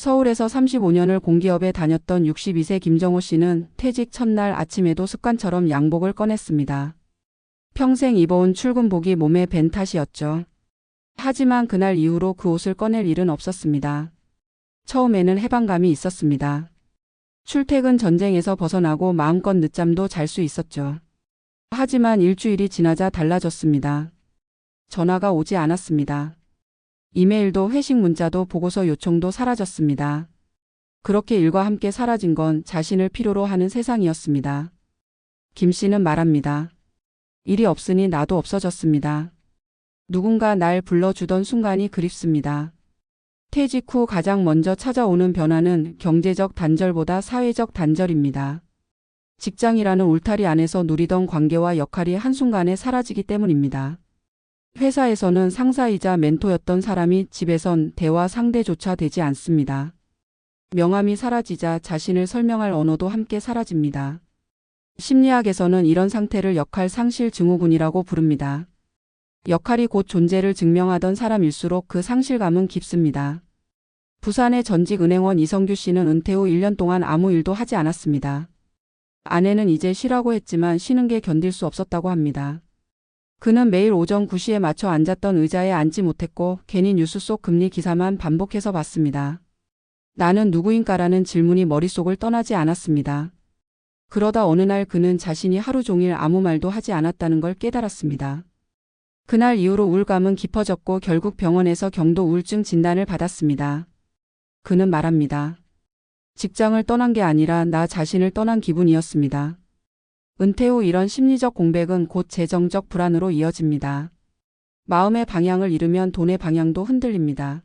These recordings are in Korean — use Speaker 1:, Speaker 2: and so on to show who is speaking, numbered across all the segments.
Speaker 1: 서울에서 35년을 공기업에 다녔던 62세 김정호 씨는 퇴직 첫날 아침에도 습관처럼 양복을 꺼냈습니다. 평생 입어온 출근복이 몸에 밴 탓이었죠. 하지만 그날 이후로 그 옷을 꺼낼 일은 없었습니다. 처음에는 해방감이 있었습니다. 출퇴근 전쟁에서 벗어나고 마음껏 늦잠도 잘 수 있었죠. 하지만 일주일이 지나자 달라졌습니다. 전화가 오지 않았습니다. 이메일도 회식 문자도 보고서 요청도 사라졌습니다. 그렇게 일과 함께 사라진 건 자신을 필요로 하는 세상이었습니다. 김 씨는 말합니다. 일이 없으니 나도 없어졌습니다. 누군가 날 불러주던 순간이 그립습니다. 퇴직 후 가장 먼저 찾아오는 변화는 경제적 단절보다 사회적 단절입니다. 직장이라는 울타리 안에서 누리던 관계와 역할이 한순간에 사라지기 때문입니다. 회사에서는 상사이자 멘토였던 사람이 집에선 대화 상대조차 되지 않습니다. 명함이 사라지자 자신을 설명할 언어도 함께 사라집니다. 심리학에서는 이런 상태를 역할 상실 증후군이라고 부릅니다. 역할이 곧 존재를 증명하던 사람일수록 그 상실감은 깊습니다. 부산의 전직 은행원 이성규 씨는 은퇴 후 1년 동안 아무 일도 하지 않았습니다. 아내는 이제 쉬라고 했지만 쉬는 게 견딜 수 없었다고 합니다. 그는 매일 오전 9시에 맞춰 앉았던 의자에 앉지 못했고 괜히 뉴스 속 금리 기사만 반복해서 봤습니다. 나는 누구인가라는 질문이 머릿속을 떠나지 않았습니다. 그러다 어느 날 그는 자신이 하루 종일 아무 말도 하지 않았다는 걸 깨달았습니다. 그날 이후로 우울감은 깊어졌고 결국 병원에서 경도 우울증 진단을 받았습니다. 그는 말합니다. 직장을 떠난 게 아니라 나 자신을 떠난 기분이었습니다. 은퇴 후 이런 심리적 공백은 곧 재정적 불안으로 이어집니다. 마음의 방향을 잃으면 돈의 방향도 흔들립니다.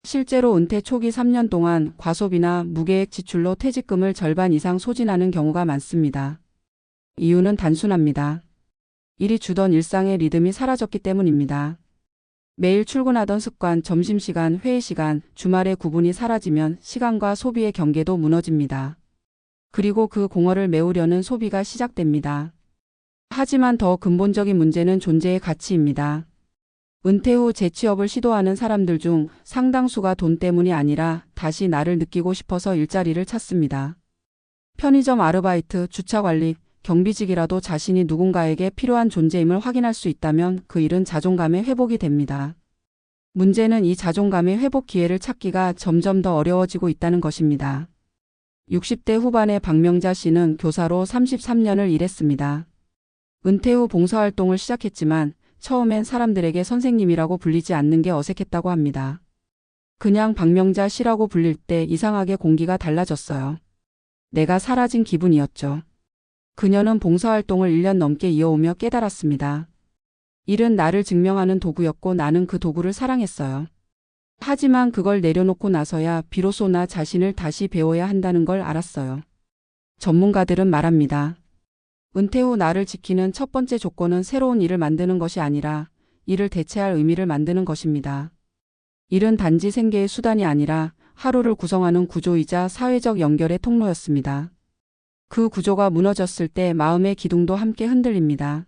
Speaker 1: 실제로 은퇴 초기 3년 동안 과소비나 무계획 지출로 퇴직금을 절반 이상 소진하는 경우가 많습니다. 이유는 단순합니다. 일이 주던 일상의 리듬이 사라졌기 때문입니다. 매일 출근하던 습관, 점심시간, 회의시간, 주말의 구분이 사라지면 시간과 소비의 경계도 무너집니다. 그리고 그 공허를 메우려는 소비가 시작됩니다. 하지만 더 근본적인 문제는 존재의 가치입니다. 은퇴 후 재취업을 시도하는 사람들 중 상당수가 돈 때문이 아니라 다시 나를 느끼고 싶어서 일자리를 찾습니다. 편의점 아르바이트, 주차관리, 경비직이라도 자신이 누군가에게 필요한 존재임을 확인할 수 있다면 그 일은 자존감의 회복이 됩니다. 문제는 이 자존감의 회복 기회를 찾기가 점점 더 어려워지고 있다는 것입니다. 60대 후반의 박명자 씨는 교사로 33년을 일했습니다. 은퇴 후 봉사활동을 시작했지만 처음엔 사람들에게 선생님이라고 불리지 않는 게 어색했다고 합니다. 그냥 박명자 씨라고 불릴 때 이상하게 공기가 달라졌어요. 내가 사라진 기분이었죠. 그녀는 봉사활동을 1년 넘게 이어오며 깨달았습니다. 일은 나를 증명하는 도구였고 나는 그 도구를 사랑했어요. 하지만 그걸 내려놓고 나서야 비로소 나 자신을 다시 배워야 한다는 걸 알았어요. 전문가들은 말합니다. 은퇴 후 나를 지키는 첫 번째 조건은 새로운 일을 만드는 것이 아니라 이를 대체할 의미를 만드는 것입니다. 일은 단지 생계의 수단이 아니라 하루를 구성하는 구조이자 사회적 연결의 통로였습니다. 그 구조가 무너졌을 때 마음의 기둥도 함께 흔들립니다.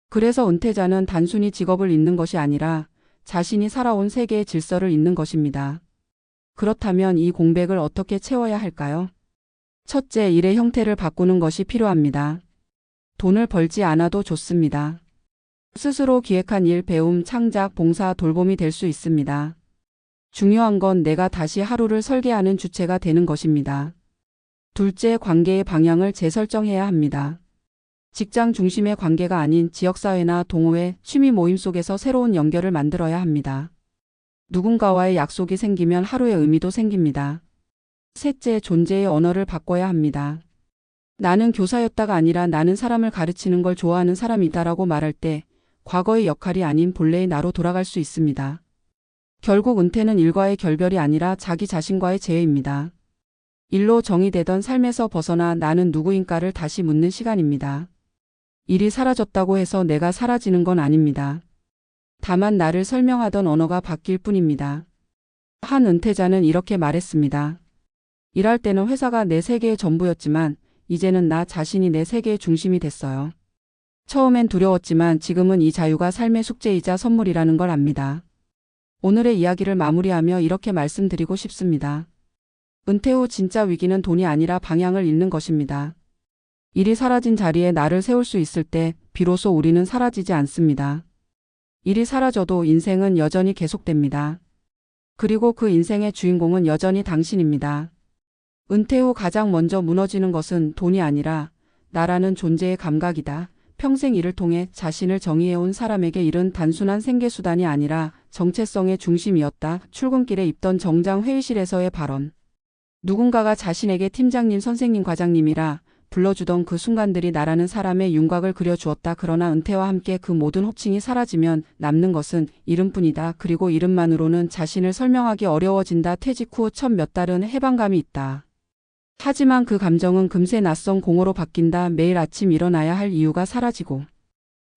Speaker 1: 그래서 은퇴자는 단순히 직업을 잇는 것이 아니라 자신이 살아온 세계의 질서를 잇는 것입니다. 그렇다면 이 공백을 어떻게 채워야 할까요? 첫째, 일의 형태를 바꾸는 것이 필요합니다. 돈을 벌지 않아도 좋습니다. 스스로 기획한 일, 배움, 창작, 봉사, 돌봄이 될 수 있습니다. 중요한 건 내가 다시 하루를 설계하는 주체가 되는 것입니다. 둘째, 관계의 방향을 재설정해야 합니다. 직장 중심의 관계가 아닌 지역사회나 동호회, 취미 모임 속에서 새로운 연결을 만들어야 합니다. 누군가와의 약속이 생기면 하루의 의미도 생깁니다. 셋째, 존재의 언어를 바꿔야 합니다. 나는 교사였다가 아니라 나는 사람을 가르치는 걸 좋아하는 사람이다라고 말할 때 과거의 역할이 아닌 본래의 나로 돌아갈 수 있습니다. 결국 은퇴는 일과의 결별이 아니라 자기 자신과의 재회입니다. 일로 정의되던 삶에서 벗어나 나는 누구인가를 다시 묻는 시간입니다. 일이 사라졌다고 해서 내가 사라지는 건 아닙니다. 다만 나를 설명하던 언어가 바뀔 뿐입니다. 한 은퇴자는 이렇게 말했습니다. 일할 때는 회사가 내 세계의 전부였지만 이제는 나 자신이 내 세계의 중심이 됐어요. 처음엔 두려웠지만 지금은 이 자유가 삶의 숙제이자 선물이라는 걸 압니다. 오늘의 이야기를 마무리하며 이렇게 말씀드리고 싶습니다. 은퇴 후 진짜 위기는 돈이 아니라 방향을 잃는 것입니다. 일이 사라진 자리에 나를 세울 수 있을 때 비로소 우리는 사라지지 않습니다. 일이 사라져도 인생은 여전히 계속됩니다. 그리고 그 인생의 주인공은 여전히 당신입니다. 은퇴 후 가장 먼저 무너지는 것은 돈이 아니라 나라는 존재의 감각이다. 평생 일을 통해 자신을 정의해온 사람에게 일은 단순한 생계수단이 아니라 정체성의 중심이었다. 출근길에 입던 정장 회의실에서의 발언. 누군가가 자신에게 팀장님, 선생님, 과장님이라 불러주던 그 순간들이 나라는 사람의 윤곽을 그려주었다. 그러나 은퇴와 함께 그 모든 호칭이 사라지면 남는 것은 이름뿐이다. 그리고 이름만으로는 자신을 설명하기 어려워진다. 퇴직 후 첫 몇 달은 해방감이 있다. 하지만 그 감정은 금세 낯선 공허로 바뀐다. 매일 아침 일어나야 할 이유가 사라지고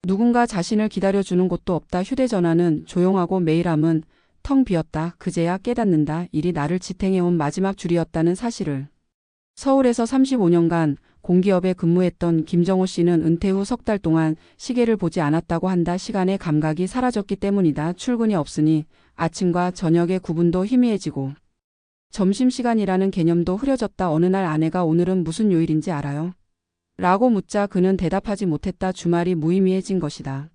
Speaker 1: 누군가 자신을 기다려주는 곳도 없다. 휴대전화는 조용하고 메일함은 텅 비었다. 그제야 깨닫는다. 일이 나를 지탱해온 마지막 줄이었다는 사실을. 서울에서 35년간 공기업에 근무했던 김정호 씨는 은퇴 후 석 달 동안 시계를 보지 않았다고 한다. 시간의 감각이 사라졌기 때문이다. 출근이 없으니 아침과 저녁의 구분도 희미해지고 점심시간이라는 개념도 흐려졌다. 어느 날 아내가 오늘은 무슨 요일인지 알아요? 라고 묻자 그는 대답하지 못했다. 주말이 무의미해진 것이다.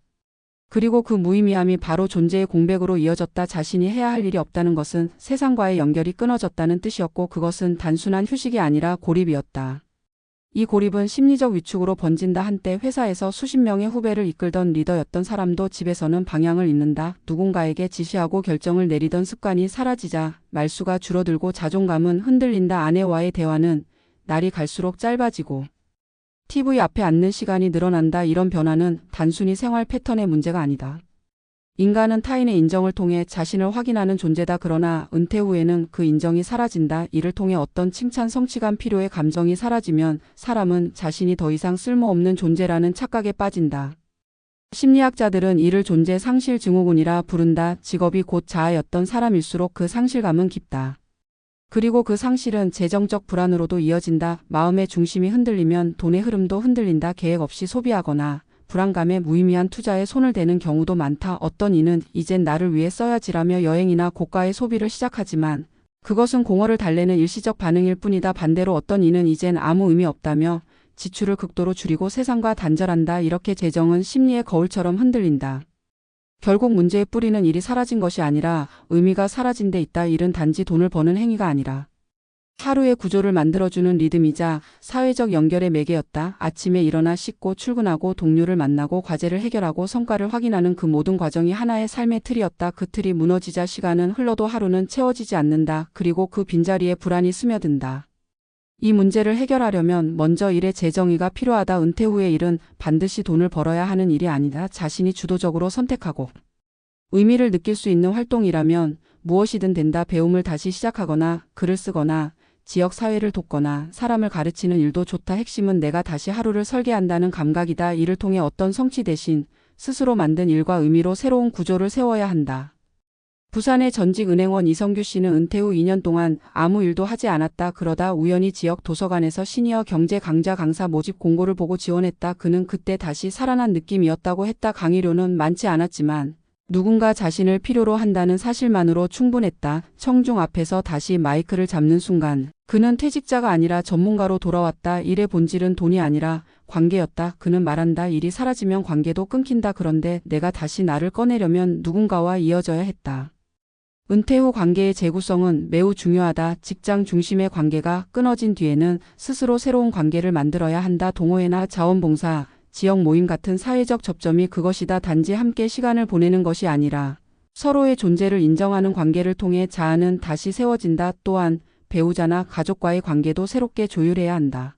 Speaker 1: 그리고 그 무의미함이 바로 존재의 공백으로 이어졌다. 자신이 해야 할 일이 없다는 것은 세상과의 연결이 끊어졌다는 뜻이었고 그것은 단순한 휴식이 아니라 고립이었다. 이 고립은 심리적 위축으로 번진다. 한때 회사에서 수십 명의 후배를 이끌던 리더였던 사람도 집에서는 방향을 잃는다. 누군가에게 지시하고 결정을 내리던 습관이 사라지자 말수가 줄어들고 자존감은 흔들린다. 아내와의 대화는 날이 갈수록 짧아지고 TV 앞에 앉는 시간이 늘어난다. 이런 변화는 단순히 생활 패턴의 문제가 아니다. 인간은 타인의 인정을 통해 자신을 확인하는 존재다. 그러나 은퇴 후에는 그 인정이 사라진다. 이를 통해 어떤 칭찬, 성취감, 필요의 감정이 사라지면 사람은 자신이 더 이상 쓸모없는 존재라는 착각에 빠진다. 심리학자들은 이를 존재 상실 증후군이라 부른다. 직업이 곧 자아였던 사람일수록 그 상실감은 깊다. 그리고 그 상실은 재정적 불안으로도 이어진다. 마음의 중심이 흔들리면 돈의 흐름도 흔들린다. 계획 없이 소비하거나 불안감에 무의미한 투자에 손을 대는 경우도 많다. 어떤 이는 이젠 나를 위해 써야지라며 여행이나 고가의 소비를 시작하지만 그것은 공허를 달래는 일시적 반응일 뿐이다. 반대로 어떤 이는 이젠 아무 의미 없다며 지출을 극도로 줄이고 세상과 단절한다. 이렇게 재정은 심리의 거울처럼 흔들린다. 결국 문제의 뿌리는 일이 사라진 것이 아니라 의미가 사라진 데 있다. 일은 단지 돈을 버는 행위가 아니라 하루의 구조를 만들어주는 리듬이자 사회적 연결의 매개였다. 아침에 일어나 씻고 출근하고 동료를 만나고 과제를 해결하고 성과를 확인하는 그 모든 과정이 하나의 삶의 틀이었다. 그 틀이 무너지자 시간은 흘러도 하루는 채워지지 않는다. 그리고 그 빈자리에 불안이 스며든다. 이 문제를 해결하려면 먼저 일의 재정의가 필요하다. 은퇴 후의 일은 반드시 돈을 벌어야 하는 일이 아니다. 자신이 주도적으로 선택하고 의미를 느낄 수 있는 활동이라면 무엇이든 된다. 배움을 다시 시작하거나 글을 쓰거나 지역 사회를 돕거나 사람을 가르치는 일도 좋다. 핵심은 내가 다시 하루를 설계한다는 감각이다. 이를 통해 어떤 성취 대신 스스로 만든 일과 의미로 새로운 구조를 세워야 한다. 부산의 전직 은행원 이성규 씨는 은퇴 후 2년 동안 아무 일도 하지 않았다. 그러다 우연히 지역 도서관에서 시니어 경제 강좌 강사 모집 공고를 보고 지원했다. 그는 그때 다시 살아난 느낌이었다고 했다. 강의료는 많지 않았지만 누군가 자신을 필요로 한다는 사실만으로 충분했다. 청중 앞에서 다시 마이크를 잡는 순간 그는 퇴직자가 아니라 전문가로 돌아왔다. 일의 본질은 돈이 아니라 관계였다. 그는 말한다. 일이 사라지면 관계도 끊긴다. 그런데 내가 다시 나를 꺼내려면 누군가와 이어져야 했다. 은퇴 후 관계의 재구성은 매우 중요하다. 직장 중심의 관계가 끊어진 뒤에는 스스로 새로운 관계를 만들어야 한다. 동호회나 자원봉사, 지역 모임 같은 사회적 접점이 그것이다. 단지 함께 시간을 보내는 것이 아니라 서로의 존재를 인정하는 관계를 통해 자아는 다시 세워진다. 또한 배우자나 가족과의 관계도 새롭게 조율해야 한다.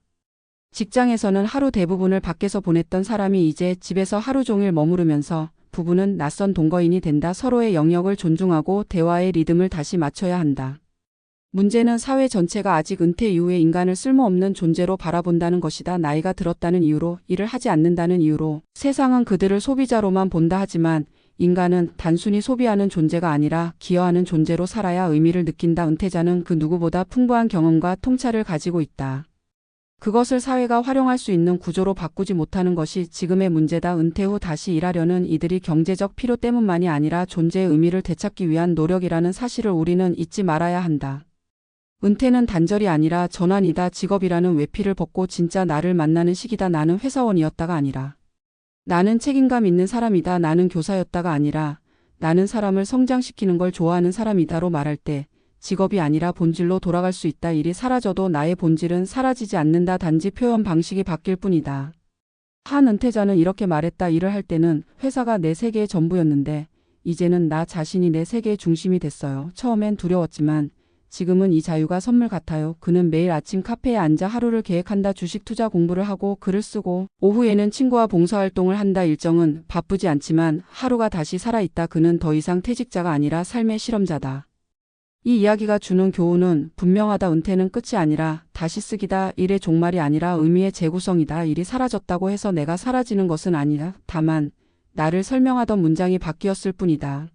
Speaker 1: 직장에서는 하루 대부분을 밖에서 보냈던 사람이 이제 집에서 하루 종일 머무르면서 부부는 낯선 동거인이 된다. 서로의 영역을 존중하고 대화의 리듬을 다시 맞춰야 한다. 문제는 사회 전체가 아직 은퇴 이후에 인간을 쓸모없는 존재로 바라본다는 것이다. 나이가 들었다는 이유로, 일을 하지 않는다는 이유로 세상은 그들을 소비자로만 본다. 하지만 인간은 단순히 소비하는 존재가 아니라 기여하는 존재로 살아야 의미를 느낀다. 은퇴자는 그 누구보다 풍부한 경험과 통찰을 가지고 있다. 그것을 사회가 활용할 수 있는 구조로 바꾸지 못하는 것이 지금의 문제다. 은퇴 후 다시 일하려는 이들이 경제적 필요 때문만이 아니라 존재의 의미를 되찾기 위한 노력이라는 사실을 우리는 잊지 말아야 한다. 은퇴는 단절이 아니라 전환이다. 직업이라는 외피를 벗고 진짜 나를 만나는 시기다. 나는 회사원이었다가 아니라 나는 책임감 있는 사람이다. 나는 교사였다가 아니라 나는 사람을 성장시키는 걸 좋아하는 사람이다로 말할 때 직업이 아니라 본질로 돌아갈 수 있다. 일이 사라져도 나의 본질은 사라지지 않는다. 단지 표현 방식이 바뀔 뿐이다. 한 은퇴자는 이렇게 말했다. 일을 할 때는 회사가 내 세계의 전부였는데 이제는 나 자신이 내 세계의 중심이 됐어요. 처음엔 두려웠지만 지금은 이 자유가 선물 같아요. 그는 매일 아침 카페에 앉아 하루를 계획한다. 주식 투자 공부를 하고 글을 쓰고 오후에는 친구와 봉사활동을 한다. 일정은 바쁘지 않지만 하루가 다시 살아있다. 그는 더 이상 퇴직자가 아니라 삶의 실험자다. 이 이야기가 주는 교훈은 분명하다. 은퇴는 끝이 아니라 다시 쓰기다. 일의 종말이 아니라 의미의 재구성이다. 일이 사라졌다고 해서 내가 사라지는 것은 아니다. 다만 나를 설명하던 문장이 바뀌었을 뿐이다.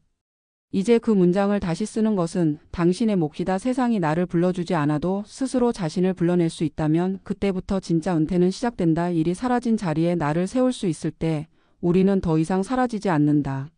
Speaker 1: 이제 그 문장을 다시 쓰는 것은 당신의 몫이다. 세상이 나를 불러주지 않아도 스스로 자신을 불러낼 수 있다면 그때부터 진짜 은퇴는 시작된다. 일이 사라진 자리에 나를 세울 수 있을 때 우리는 더 이상 사라지지 않는다.